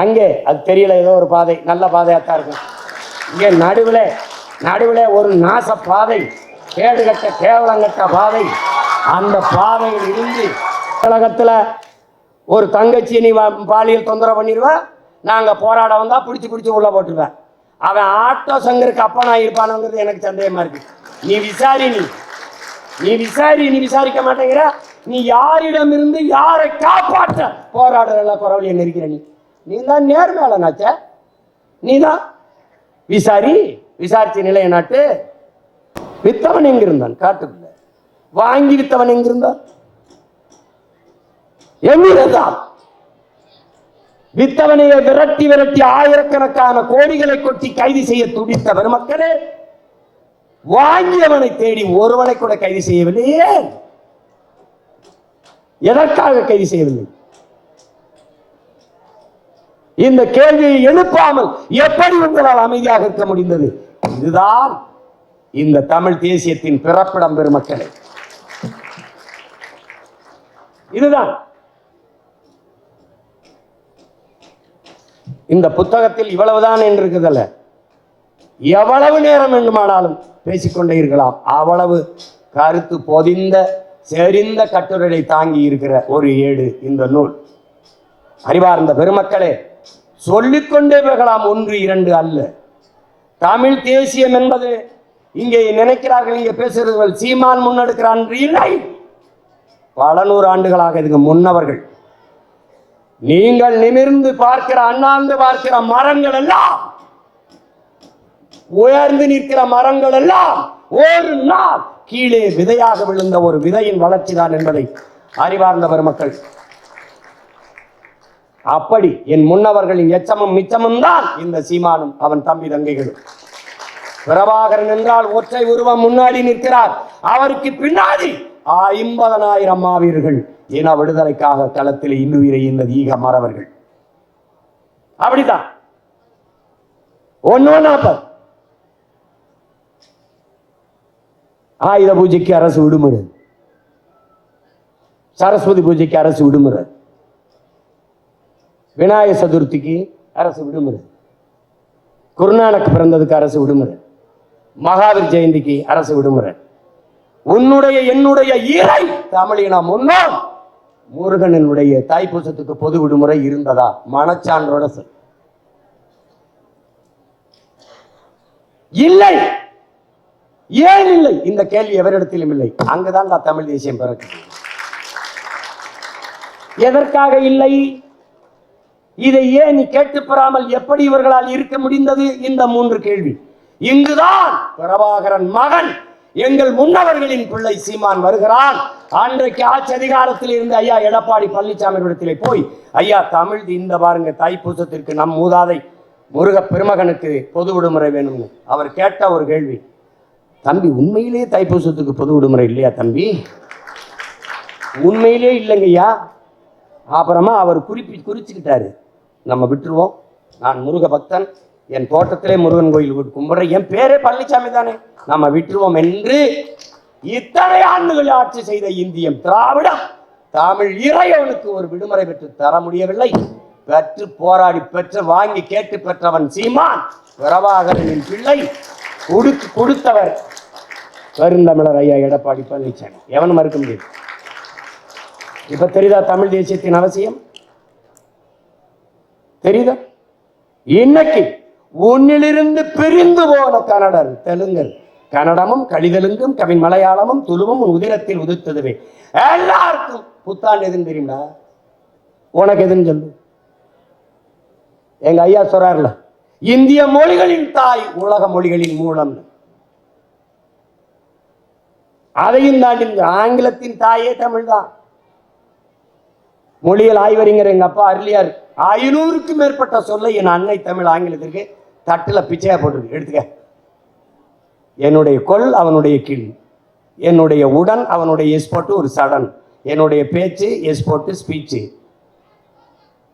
அங்கே அது தெரியல, ஏதோ ஒரு பாதை, நல்ல பாதையாத்தான் இருக்கும். இங்கே நடுவில் ஒரு நாச பாதை, கேடுகட்ட கேவலங்கட்ட பாதை. அந்த பாதையில் இருந்து கழகத்தில் ஒரு தங்கச்சி நீ பாலியல் தொந்தரவு பண்ணிடுவா, நாங்கள் போராட வந்தால் பிடிச்சி உள்ளே போட்டுருவேன். அவன் ஆட்டோ சங்கருக்கு அப்பனா இருப்பானுங்கிறது எனக்கு சந்தேகமாக இருக்கு. நீ விசாரிக்க மாட்டேங்கிற. நீ யாரிடமிருந்து யாரை காப்பாற்ற போராடுற குறவழியை நெருக்கிற நீ தான் நேர்மையாளனாச்ச. நீ தான் விசாரிச்சு நிலைய நாட்டு. வித்தவன் எங்கிருந்தான்? காட்டுக்குள்ள. வாங்கி வித்தவன் எங்கிருந்தான்? எங்கிருந்தான்? வித்தவனையை விரட்டி ஆயிரக்கணக்கான கோடிகளை கொட்டி கைது செய்ய துடித்த பெருமக்களே, வாங்கியவனை தேடி ஒருவனை கூட கைது செய்யவில்லையே. எதற்காக கைது செய்யவில்லை? இந்த கேள்வியை எழுப்பாமல் எப்படி உங்களால் அமைதியாக இருக்க முடிந்தது? இதுதான் இந்த தமிழ் தேசியத்தின் பிறப்பிடம் பெருமக்களே. இதுதான் இந்த புத்தகத்தில் இவ்வளவுதான் என்று இருக்குதல்ல, எவ்வளவு நேரம் வேண்டுமானாலும் பேசிக்கொண்டே இருக்கலாம். அவ்வளவு கருத்து பொதிந்த செறிந்த கட்டுரையை தாங்கி இருக்கிற ஒரு ஏடு இந்த நூல். அறிவார்ந்த பெருமக்களே, சொல்லிக்கொண்டே போகலாம், 1 2 அல்ல. தமிழ் தேசியம் என்பது இங்கே நினைக்கிறார்கள், இங்கே பேசுகிறவர்கள் சீமான் முன்னெடுக்கிறான் இல்லை. பல 100 ஆண்டுகளாக இதுக்கு முன்னவர்கள். நீங்கள் நிமிர்ந்து பார்க்கிற, அண்ணாந்து பார்க்கிற மரங்கள் எல்லாம், உயர்ந்து நிற்கிற மரங்கள் எல்லாம் ஒரு நாள் கீழே விதையாக விழுந்த ஒரு விதையின் வளர்ச்சி தான் என்பதை அறிவார்ந்த பெருமக்கள். அப்படி என் முன்னவர்களின் எச்சமும் மிச்சமும் தான் இந்த சீமானும் அவன் தம்பி தங்கைகளும். பிரபாகரன் என்றால் ஒற்றை உருவம் முன்னாடி நிற்கிறார், அவருக்கு பின்னாடி 50,000 மாவீரர்கள் இன விடுதலைக்காக களத்தில் இன்னுயிரை இந்த ஈக மறவர்கள். அப்படித்தான் 1 ஆயுத பூஜைக்கு அரசு விடுமுறை, சரஸ்வதி பூஜைக்கு அரசு விடுமுறை, விநாயகர் சதுர்த்திக்கு அரசு விடுமுறை, குருநானக் பிறந்ததுக்கு அரசு விடுமுறை, மகாவீர் ஜெயந்திக்கு அரசு விடுமுறை. உன்னுடைய என்னுடைய இறை தமிழின முன்னோர் முருகனுடைய தைப்பூசத்துக்கு பொது விடுமுறை இருந்ததா? மனச்சான்றோட சொல். இல்லை. ஏன் இல்லை? இந்த கேள்வி எவரிடத்திலும் இல்லை. அங்குதான் தமிழ் தேசியம் பிறகு. எதற்காக இல்லை? இதை ஏன் நீ கேட்டு பெறாமல் எப்படி இவர்களால் இருக்க முடிந்தது? இந்த 3 கேள்வி. இங்குதான் பிரபாகரன் மகன், எங்கள் முன்னவர்களின் பிள்ளை சீமான் வருகிறான். அன்றைக்கு ஆட்சி அதிகாரத்தில் இருந்து ஐயா எடப்பாடி பழனிசாமி இடத்திலே போய், ஐயா தமிழ் இந்த பாருங்க, தைப்பூசத்திற்கு நம் மூதாதை முருக பெருமகனுக்கு பொது விடுமுறை வேணும்னு அவர் கேட்ட ஒரு கேள்வி. தம்பி, உண்மையிலேயே தைப்பூசத்துக்கு பொது விடுமுறை இல்லையா தம்பி? உண்மையிலே இல்லைங்கய்யா. அப்புறமா அவர் குறிச்சுக்கிட்டாரு, நம்ம விட்டுருவோம், நான் முருக பக்தன், என் தோட்டத்திலே முருகன் கோயில் கும்பிட்ற, என் பேரே பழனிசாமி தானே, நம்ம விட்டுருவோம் என்று இத்தனை ஆண்டுகள் ஆட்சி செய்த இந்தியம் திராவிடம் தமிழ் இறைவனுக்கு ஒரு விடுமுறை பெற்று தர முடியவில்லை. பெற்று போராடி பெற்று வாங்கி கேட்டு பெற்றவன் சீமான், பிரபாகரனின் பிள்ளை. கொடுத்தவர் பெருந்தமிழர் ஐயா எடப்பாடி பழனிசாமி. எவனும் மறுக்க முடியாது. இப்ப தெரியுதா தமிழ் தேசியத்தின் அவசியம்? தெரியுதா? இன்னைக்கு உன்னிலிருந்து பிரிந்து போன கன்னடர், தெலுங்கர், கன்னடமும் கலிதெலுங்கும் கவின் மலையாளமும் துளுவும் உன் உதிரத்தில் உதிர்த்ததுவே. எல்லாருக்கும் புத்தாண்டு எதுன்னு தெரியுமா? உனக்கு எதுன்னு சொல்லு. எங்க ஐயா சொல்றாருல, இந்திய மொழிகளின் தாய் உலக மொழிகளின் மூலம். அதையும் தாண்டி ஆங்கிலத்தின் தாயே தமிழ் தான். மொழியல் ஆய்வறிஞர் எங்க அப்பா அருளியார் 500க்கும் மேற்பட்ட சொல்ல என் அன்னை தமிழ் ஆங்கிலத்திற்கு தட்டுல பிச்சையா போட்டிருக்கு. எடுத்துக்க. என்னுடைய கொல் அவனுடைய கீழ், என்னுடைய உடன் அவனுடைய எஸ்போர்ட் ஒரு சடன், என்னுடைய பேச்சு எஸ்போர்ட் ஸ்பீச்சு,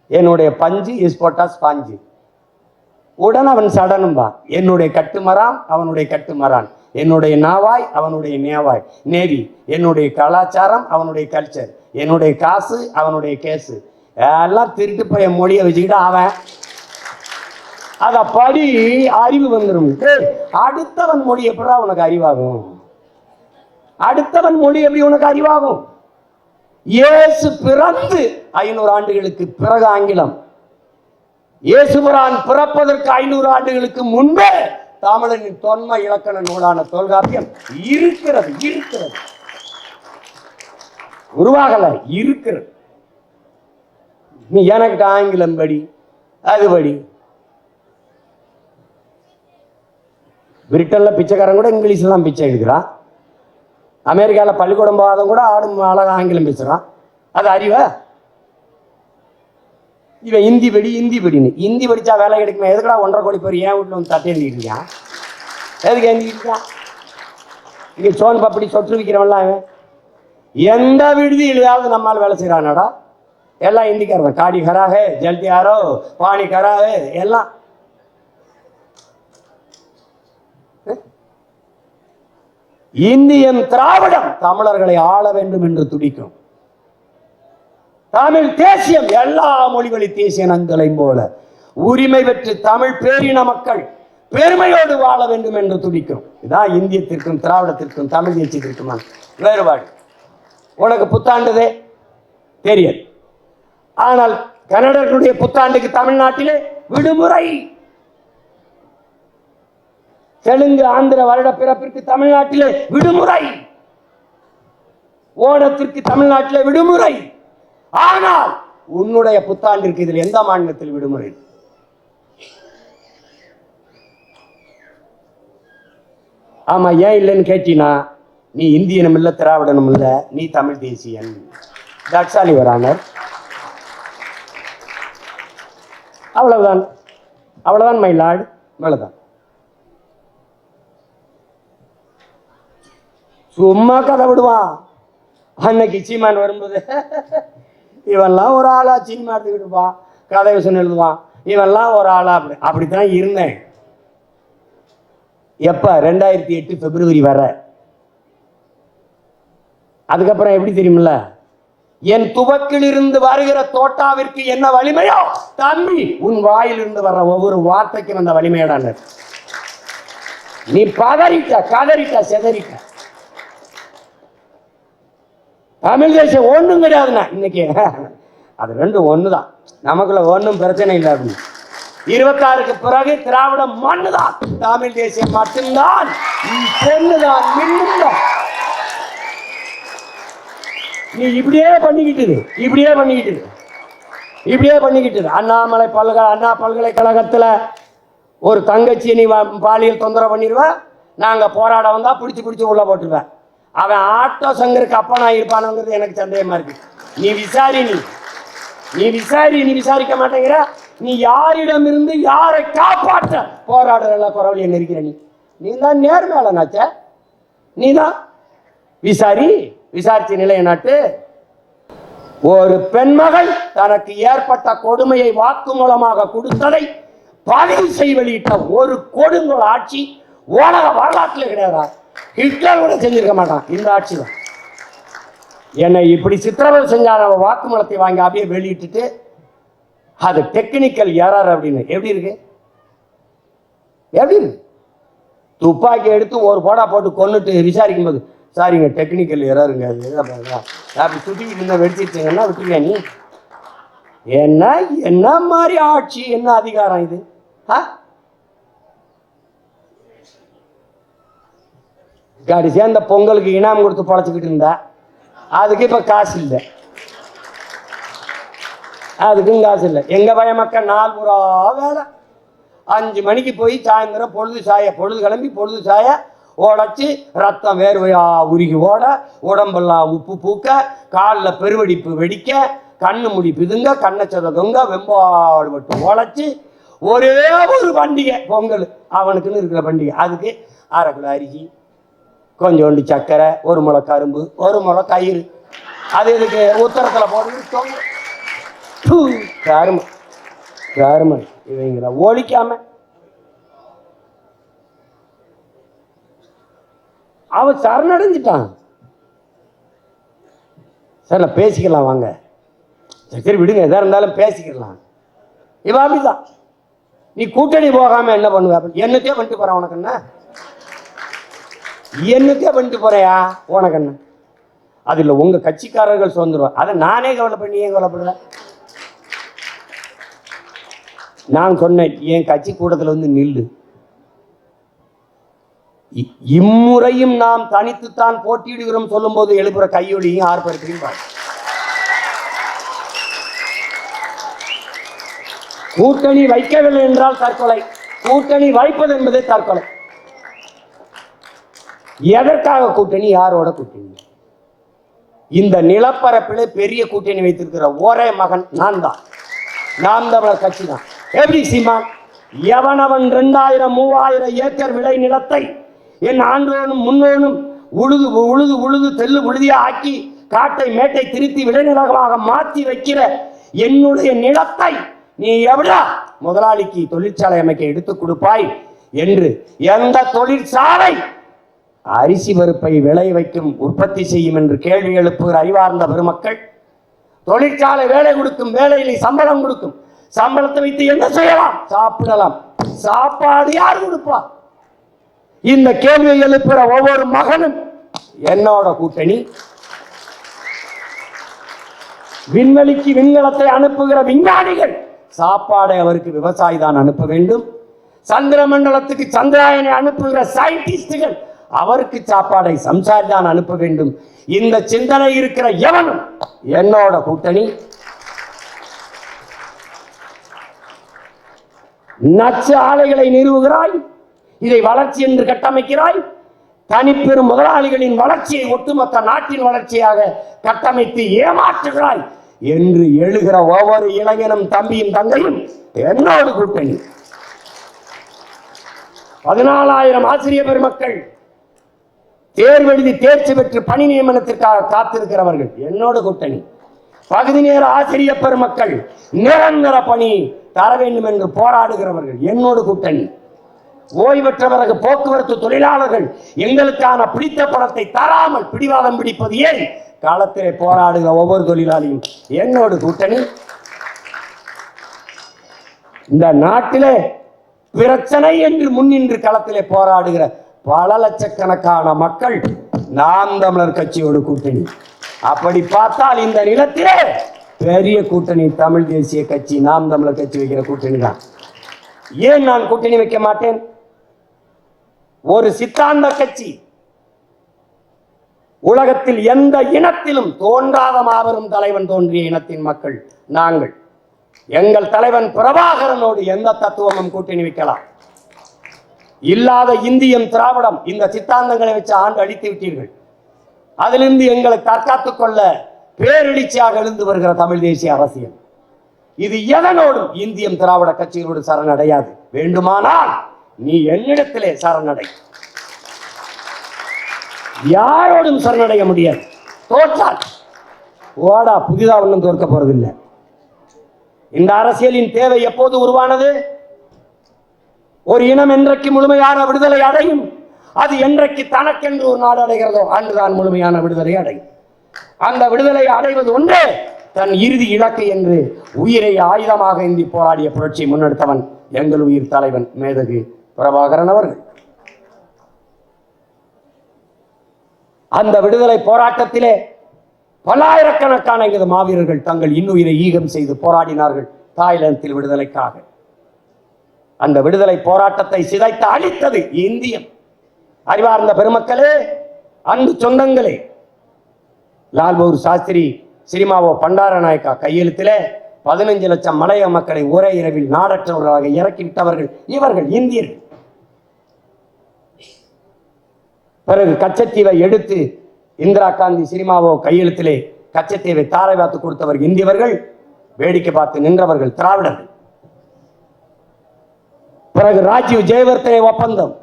என்னுடைய பஞ்சு எஸ்போர்ட்டா ஸ்பாஞ்சு, உடன் அவன் சடனும்பா. என்னுடைய கட்டுமரான் அவனுடைய கட்டுமரான், என்னுடைய நாவாய் அவனுடைய நேவாய் நேவி, என்னுடைய கலாச்சாரம் அவனுடைய கல்ச்சர், என்னுடைய காசு அவனுடைய கேஸு. எல்லாம் திருட்டு போய் மொழியை வச்சுக்கிட்டு அவன் அத படி அறிவு வந்துடும். அடுத்தவன் மொழி எப்படா உனக்கு அறிவாகும்? அடுத்தவன் மொழி எப்படி உனக்கு அறிவாகும்? இயேசு பிறந்து 500 ஆண்டுகளுக்கு பிறகு ஆங்கிலம். இயேசுபிரான் பிறப்பதற்கு 500 ஆண்டுகளுக்கு முன்பே தமிழனின் தொன்ம இலக்கண நூலான தொல்காப்பியம் இருக்கிறது. உருவாகல, இருக்கிறது. நீ எனக்கு ஆங்கிலம் படி, அது படி. பிரிட்டன்ல பிச்சைக்காரன் கூட இங்கிலீஷ்ல தான் பிச்சை எடுக்கிறான். அமெரிக்காவில் பள்ளிக்கூடம் போகாதவங்க கூட அழகா ஆங்கிலம் பேசுறான். அது அறிவா? இவன் ஹிந்தி படின்னு ஹிந்தி படிச்சா வேலை கிடைக்குமா? எதுக்கடா 1.5 கோடி பேர் ஏன் வீட்டில் வந்து தட்டை எழுதிட்டு இருக்கான்? எதுக்கு எழுதிட்டு இருக்கான்? இங்கே சோன் பப்படி சொட்டு விற்கிறவன்லாம் அவன் எந்த விடுதியிலையாவது நம்மால் வேலை செய்கிறானாடா? எல்லாம் ஹிந்திக்காரன். காடி கராகே, ஜல்தியாரோ, பாணி கராகே, எல்லாம். இந்தியன் திராவிடம் தமிழர்களை ஆள வேண்டும் என்று துடிக்கும். தமிழ் தேசியம் எல்லா மொழிவழி தேசிய இனங்களையும் போல உரிமை பெற்று தமிழ் பேரின மக்கள் பெருமையோடு வாழ வேண்டும் என்று துடிக்கும். இதான் இந்தியத்திற்கும் திராவிடத்திற்கும் தமிழ் தேசியத்திற்கும் வேறுபாடு. உனக்கு புத்தாண்டுதே தெரியாது. ஆனால் கன்னடர்களுடைய புத்தாண்டுக்கு தமிழ்நாட்டிலே விடுமுறை. தெலுங்கு ஆந்திர வருட பிறப்பிற்கு தமிழ்நாட்டிலே விடுமுறை. ஓணத்திற்கு தமிழ்நாட்டிலே விடுமுறை. ஆனால் உன்னுடைய புத்தாண்டிற்கு இதில் எந்த மாநிலத்தில் விடுமுறை? ஆமா, ஏன் இல்லைன்னு கேட்டீனா, நீ இந்தியனும் இல்ல, திராவிடனும் இல்ல, நீ தமிழ் தேசியன். தட்சாலி வரானர். அவ்வளவுதான், அவ்வளவுதான் மயிலாடு, அவ்வளவுதான். சும்மா கதை விடுவான். அன்னைக்கு சீமான் வரும்போது இவன்லாம் ஒரு ஆளா சீமா எடுத்துக்கிட்டு இருப்பான், கதை விஷயம் எழுதுவான். இவன்லாம் ஒரு ஆளா அப்படித்தான் இருந்தேன். எப்ப 2008 பிப்ரவரி வர. அதுக்கப்புறம் எப்படி தெரியுமில்ல, என் துவக்கில் இருந்து வருகிற தோட்டாவிற்கு என்ன வலிமையோ தம்பி உன் வாயிலிருந்து வர்ற ஒவ்வொரு வார்த்தைக்கும் அந்த வலிமையோட நீ பதறிட்ட, கதறிட்ட, செதறிட்ட. தமிழ் தேசியம் ஒண்ணும் கிடையாதுண்ணா இன்னைக்கு. அது ரெண்டும் ஒண்ணுதான், நமக்குள்ள ஒன்றும் பிரச்சனை இல்லை. அப்படின்னு 26க்கு பிறகு திராவிடம் மண்ணுதான், தமிழ் தேசியம் மட்டும்தான், பொண்ணுதான், மின்னுதான். நீ இப்படியே பண்ணிக்கிட்டு அண்ணாமலை அண்ணா பல்கலைக்கழகத்துல ஒரு தங்கச்சி நீ பாலியல் தொந்தரவு பண்ணிடுவ, நாங்க போராட வந்தா பிடிச்சு உள்ள போட்டுருவேன். அவன் ஆட்டோ சங்கருக்கு அப்பனா இருப்பானுங்கிறது எனக்கு சந்தேகமா இருக்கு. நீ விசாரிக்க மாட்டேங்கிற. நீ யாரிடம் இருந்து யாரை காப்பாற்ற போராடுற குறவழியை நெருக்கிற? நீ தான் நேர்மையாளனாச்ச. நீ தான் விசாரிச்சு நிலைய நாட்டு. ஒரு பெண்மகள் தனக்கு ஏற்பட்ட கொடுமையை வாக்கு மூலமாக கொடுத்ததை பதிவு செய்ய வெளியிட்ட ஒரு கொடுங்கோல் ஆட்சி உலக வரலாற்றில் கிடையாது. ஹிட்லர் கூட செஞ்சிருக்க மாட்டான். இந்த ஆட்சி தான் என்னை இப்படி சித்திரவதை செஞ்சான வாக்குமூலத்தை வாங்கி அப்படியே வெளியிட்டுட்டு அது டெக்னிக்கல் எரர் அப்படின்னு எப்படி இருக்கு? துப்பாக்கி எடுத்து ஒரு போடா போட்டு கொண்டுட்டு விசாரிக்கும் போது சாரிங்க டெக்னிக்கல் எரருங்க அப்படி சுட்டிக்கிட்டு இருந்தா வெடிச்சிருச்சுங்கன்னா விட்டுருவியா நீ? என்ன மாதிரி ஆட்சி, என்ன அதிகாரம் இது? கடைசியா அந்த பொங்கலுக்கு இனாம் கொடுத்து பழச்சிக்கிட்டு இருந்தா அதுக்கு இப்ப காசு இல்லை. அதுக்கும் காசு இல்லை. எங்க பய மக்கள் நாள் பூரா வேலை. 5 மணிக்கு போய் சாயந்தரம் பொழுது கிளம்பி பொழுது சாய உடச்சி ரத்தம் வேர்வையா உருகி ஓட, உடம்பெல்லாம் உப்பு பூக்க, காலில் பெருவெடிப்பு வெடிக்க, கண்ணு முடி பிதுங்க, கண்ணச்சத தொங்க, வெம்பாடு மட்டும் உழைச்சி ஒரே ஒரு பண்டிகை பொங்கல் அவனுக்குன்னு இருக்கிற பண்டிகை. அதுக்கு 1/2 கிலோ அரிசி, கொஞ்சோண்டு சர்க்கரை, 1 முளை கரும்பு, 1 முளை கயிறு. அது இதுக்கு உத்தரத்தில் போட்டு கரும இவங்கள ஒழிக்காம அவன் சரணடைஞ்சிட்டான். சார் நான் பேசிக்கலாம் வாங்க, சரி விடுங்க, எதா இருந்தாலும் பேசிக்கலாம். இவன் அப்படிதான். நீ கூட்டணி போகாம என்ன பண்ணுவ? என்னத்தே பண்ணிட்டு போற உனக்கு என்ன? என்னத்தே பண்ணிட்டு போறியா உனக்கு என்ன? அதுல உங்க கட்சிக்காரர்கள் சுதந்திரம். அதை நானே கவலைப்பட, நீ ஏன் கவலைப்படுற? நான் சொன்னேன், என் கட்சி கூட்டத்தில் வந்து நில்லு. இம்முறையும் நாம் தனித்துத்தான் போட்டியிடுகிறோம் சொல்லும் போது எழுப்புற கையொலியும் ஆர்ப்பரிப்பையும் கூட்டணி வைக்கவில்லை என்றால் தற்கொலை, கூட்டணி வைப்பது என்பதே தற்கொலை. எதற்காக கூட்டணி? யாரோட கூட்டணி? இந்த நிலப்பரப்பிலே பெரிய கூட்டணி வைத்திருக்கிற ஒரே மகன் நான் தான், நாம் தமிழர் கட்சி தான். எப்படி சீமான்? எவனவன் 2000 3000 ஏக்கர் விளை நிலத்தை என் ஆண்டோனும் முன்னோனும் உழுது உழுது உழுது தெல்லு உழுதியா ஆக்கி காட்டை மேட்டை திருத்தி விளைநிலமாக மாற்றி வைக்கிற என்னுடைய நிலத்தை நீ எவ்வளா முதலாளிக்கு தொழிற்சாலை அமைக்க எடுத்துக் கொடுப்பாய் என்று எந்த தொழிற்சாலை அரிசி பருப்பை விளை வைக்கும் உற்பத்தி செய்யும் என்று கேள்வி எழுப்புகிற அறிவார்ந்த பெருமக்கள், தொழிற்சாலை வேலை கொடுக்கும், வேலையிலே சம்பளம் கொடுக்கும், சம்பளத்தை வைத்து என்ன செய்யலாம்? சாப்பிடலாம். சாப்பாடு யார் கொடுப்பா? இந்த கேள்வியை எழுப்புகிற ஒவ்வொரு மகனும் என்னோட கூட்டணி. விண்வெளிக்கு விண்கலத்தை அனுப்புகிற விஞ்ஞானிகள் சாப்பாடை அவருக்கு விவசாயி தான் அனுப்ப வேண்டும். சந்திர மண்டலத்துக்கு சந்திராயனை அனுப்புகிற சயின்டிஸ்டுகள் அவருக்கு சாப்பாடை சம்சாரி தான் அனுப்ப வேண்டும். இந்த சிந்தனை இருக்கிற எவனும் என்னோட கூட்டணி. நச்சு ஆலைகளை நிறுவுகிறாய், இதை வளர்ச்சி என்று கட்டமைக்கிறாய். தனிப்பெரும் முதலாளிகளின் வளர்ச்சியை ஒட்டுமொத்த நாட்டின் வளர்ச்சியாக கட்டமைத்து ஏமாற்றுகிறாய் என்று எழுகிற ஒவ்வொரு இளைஞனும் தம்பியும் தங்கையும் என்னோடு கூட்டணி. 14,000 ஆசிரியர் பெருமக்கள் தேர்வெழுதி தேர்ச்சி பெற்று பணி நியமனத்திற்காக காத்திருக்கிறவர்கள் என்னோடு கூட்டணி. பகுதி நேர ஆசிரியர் பெருமக்கள் நிரந்தர பணி தர வேண்டும் என்று போராடுகிறவர்கள் என்னோடு கூட்டணி. ஓய்வற்ற பிறகு போக்குவரத்து தொழிலாளர்கள் எங்களுக்கான பிடித்த பணத்தை தராமல் பிடிவாதம் பிடிப்பது ஏன் காலத்திலே போராடுகிற ஒவ்வொரு தொழிலாளியும் என்னோடு கூட்டணி. இந்த நாட்டிலே பிரச்சனை என்று முன்னின்று களத்திலே போராடுகிற பல லட்சக்கணக்கான மக்கள் நாம் தமிழர் கட்சியோடு கூட்டணி. அப்படி பார்த்தால் இந்த நிலத்திலே பெரிய கூட்டணி தமிழ் தேசிய கட்சி, நாம் தமிழர் கட்சி வைக்கிற கூட்டணி தான். ஏன் நான் கூட்டணி வைக்க மாட்டேன்? ஒரு சித்தாந்த கட்சி, உலகத்தில் எந்த இனத்திலும் தோன்றாத மாபெரும் தலைவன் தோன்றிய இனத்தின் மக்கள் நாங்கள். எங்கள் தலைவன் பிரபாகரனோடு எந்த தத்துவமும் கூட்டணி வைக்கலாம். இல்லாத இந்தியம் திராவிடம் இந்த சித்தாந்தங்களை வச்சு ஆண்டு அழித்து விட்டீர்கள். அதிலிருந்து எங்களை தற்காத்துக் கொள்ள பேரெழுச்சியாக எழுந்து வருகிற தமிழ் தேசிய அரசியல் இது எதனோடும் இந்தியம் திராவிட கட்சிகளோடு சரணடையாது. வேண்டுமானால் நீ என்னிடத்திலே சரணடை, யாரோடும் சரணடைய முடியாது. தோற்றால் ஓடா, புதிதா ஒன்றும் தோற்க போறதில்லை. இந்த அரசியலின் தேவை எப்போது உருவானது? ஒரு இனம் என்றைக்கு முழுமையான விடுதலை அடையும், அது என்றைக்கு தனக்கென்று ஒரு நாடு அடைகிறதோ அன்றுதான் முழுமையான விடுதலை அடையும். அந்த விடுதலை அடைவது ஒன்றே தன் இறுதி இலக்கு என்று உயிரை ஆயுதமாக ஏந்தி போராடிய புரட்சியை முன்னெடுத்தவன் எங்கள் உயிர் தலைவன் மேதகு பிரபாகரன் அவர்கள். அந்த விடுதலை போராட்டத்திலே பல்லாயிரக்கணக்கான எங்களது மாவீரர்கள் தங்கள் இன்னுயிரை ஈகம் செய்து போராடினார்கள் தாய்லாந்தில் விடுதலைக்காக. அந்த விடுதலை போராட்டத்தை சிதைத்து அழித்தது இந்தியம். அறிவார்ந்த பெருமக்களே, அன்பு சொந்தங்களே, லால் பகதூர் சாஸ்திரி சினிமாவோ பண்டாரநாயக்கா கையெழுத்திலே 15 லட்சம் மலைய மக்களை ஒரே இரவில் நாடற்றவர்களாக இறக்கிவிட்டவர்கள் இவர்கள் இந்தியர்கள். பிறகு கச்சத்தீவை எடுத்து இந்திரா காந்தி சினிமாவோ கையெழுத்திலே கச்சத்தீவை தாரை பார்த்து கொடுத்தவர்கள் இந்தியவர்கள், வேடிக்கை பார்த்து நின்றவர்கள் திராவிடர்கள். பிறகு ராஜீவ் ஜெயவர்தனை ஒப்பந்தம்,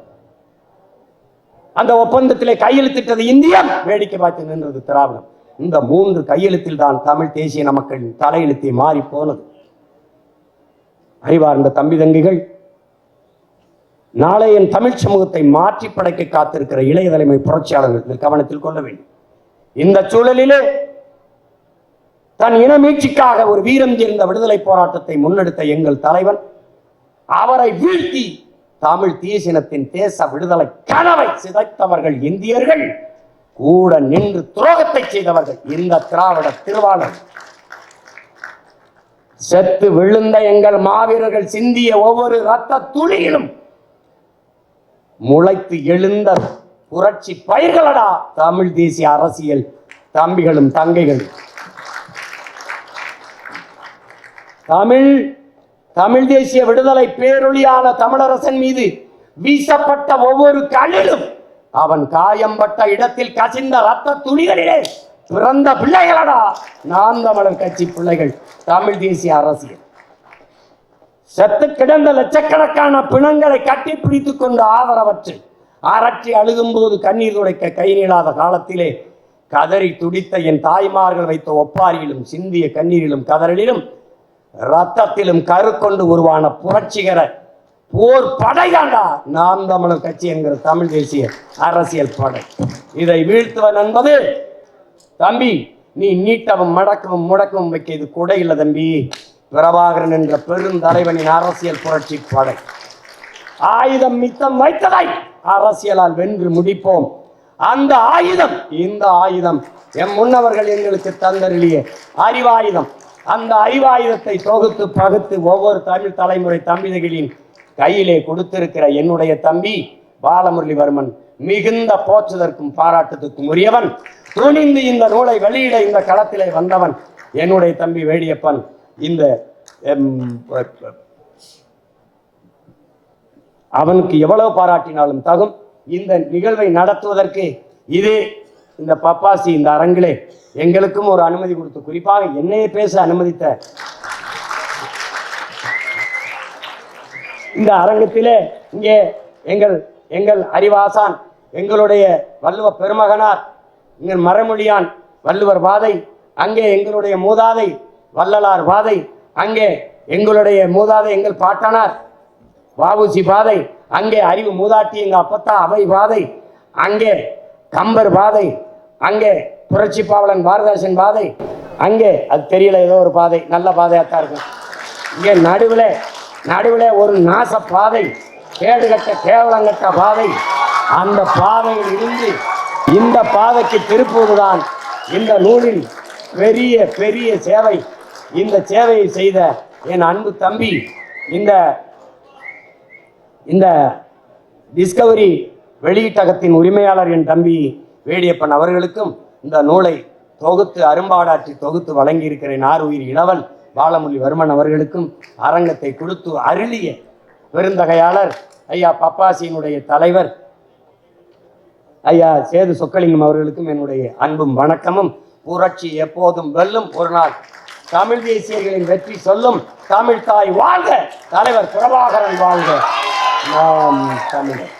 அந்த ஒப்பந்தத்திலே கையெழுத்திட்டது இந்தியம், வேடிக்கை பார்த்து நின்றது திராவிடம். இந்த 3 கையெழுத்தில் தான் தமிழ் தேசிய மக்களின் தலையெழுத்தை மாறி போனது. அறிவார்ந்த தம்பி தங்கிகள், நாளை என் தமிழ் சமூகத்தை மாற்றி படைக்க காத்திருக்கிற இளைய தலைமை புரட்சியாளர்கள் கவனத்தில் கொள்ள வேண்டும். இந்த சூழலிலே தன் இன மீட்சிக்காக ஒரு வீரம் சேர்ந்த விடுதலை போராட்டத்தை முன்னெடுத்த எங்கள் தலைவன் அவரை வீழ்த்தி தமிழ் தேசினத்தின் தேச விடுதலை கனவை சிதைத்தவர்கள் இந்தியர்கள், கூட நின்று துரோகத்தை செய்தவர்கள் இந்த திராவிட திருவாளர். செத்து விழுந்த எங்கள் மாவீரர்கள் சிந்திய ஒவ்வொரு ரத்த துளியிலும் முளைத்து எழுந்த புரட்சி பயிர்களடா தமிழ் தேசிய அரசியல் தம்பிகளும் தங்கைகளும். தமிழ் தேசிய விடுதலை பேரொளியான தமிழரசன் மீது வீசப்பட்ட ஒவ்வொரு கல்லிலும் அவன் காயம்பட்ட இடத்தில் கசிந்த ரத்த துளிகளிலே பிறந்த பிள்ளைகளடா நாம் தமிழர் கட்சி பிள்ளைகள் தமிழ் தேசிய அரசியல். செத்து கிடந்த லட்சக்கணக்கான பிணங்களை கட்டி பிடித்துக் கொண்டு ஆதரவற்று அரற்றி அழுகும் போது கண்ணீர் துடைக்க கை நீளாத காலத்திலே கதறி துடித்த என் தாய்மார்கள் வைத்த ஒப்பாரியிலும் சிந்திய கண்ணீரிலும் கதறலிலும் ரத்தத்திலும் கரு கொண்டு உருவான புரட்சிகர போர் படைதாண்டா நாம் தமிழர் கட்சி என்கிற தமிழ் தேசிய அரசியல் படை. இதை வீழ்த்துவன் என்பது தம்பி நீ நீட்டவும் மடக்கவும் முடக்கவும் வைக்க இது கூட இல்லை தம்பி. பிரபாகரன் என்ற பெருந்தலைவனின் அரசியல் புரட்சி படை. ஆயுதம் மித்தம் வைத்ததை அரசியலால் வென்று முடிப்போம். அந்த ஆயுதம் இந்த ஆயுதம் எம் முன்னவர்கள் எங்களுக்கு தந்தருளிய அறிவாயுதம். அந்த அறிவாயுதத்தை தொகுத்து பகுத்து ஒவ்வொரு தமிழ் தலைமுறை தம்பிகளின் கையிலே கொடுத்திருக்கிற என்னுடைய தம்பி பாலமுரளிவர்மன் மிகுந்த போற்றுதற்கும் பாராட்டுதற்கும் உரியவன். துணிந்து இந்த நூலை வெளியிட இந்த களத்திலே வந்தவன் என்னுடைய தம்பி வேடியப்பன். இந்த அவனுக்கு எவ்வளவு பாராட்டினாலும் தகும். இந்த நிகழ்வை நடத்துவதற்கு இதே இந்த பப்பாசி இந்த அரங்கிலே எங்களுக்கும் ஒரு அனுமதி கொடுத்து, குறிப்பாக என்னையே பேச அனுமதித்த இந்த அரங்கத்திலே இங்கே எங்கள் அறிவாசான், எங்களுடைய வள்ளுவ பெருமகனார், எங்கள் மறைமொழியான் வள்ளுவர் பாதை, அங்கே எங்களுடைய மூதாதை வள்ளலார் பாதை, அங்கே எங்களுடைய மூதாதை எங்கள் பாட்டனார் வாவுசி பாதை, அங்கே அறிவு மூதாட்டி எங்கள் அப்பத்தா அவை பாதை, அங்கே கம்பர் பாதை, அங்கே புரட்சி பாவலன் பாரதாசன் பாதை, அங்கே அது தெரியல ஏதோ ஒரு பாதை நல்ல பாதையாத்தான் இருக்கும். இங்கே நடுவில் ஒரு நாச பாதை, கேடுகட்ட கேவலங்கட்ட பாதை. அந்த பாதையில் இருந்து இந்த பாதைக்கு திருப்புவதுதான் இந்த நூலில் பெரிய பெரிய சேவை. இந்த சேவையை செய்த என் அன்பு தம்பி இந்த டிஸ்கவரி வெளியீட்டகத்தின் உரிமையாளர் என் தம்பி வேடியப்பன் அவர்களுக்கும் இந்த நூலை தொகுத்து அரும்பாடாற்றி தொகுத்து வழங்கியிருக்கிற ஆறுயிர் இளவல் பாலமுரளிவர்மன் அவர்களுக்கும் அரங்கத்தை கொடுத்து அருளிய பெருந்தகையாளர் ஐயா பப்பாசியினுடைய தலைவர் ஐயா சேது சொக்கலிங்கம் அவர்களுக்கும் என்னுடைய அன்பும் வணக்கமும். புரட்சி எப்போதும் வெல்லும், ஒரு நாள் தமிழ் தேசியர்களின் வெற்றி சொல்லும். தமிழ் தாய் வாழ்க, தலைவர் பிரபாகரன் வாழ்க, நாம் தமிழர்.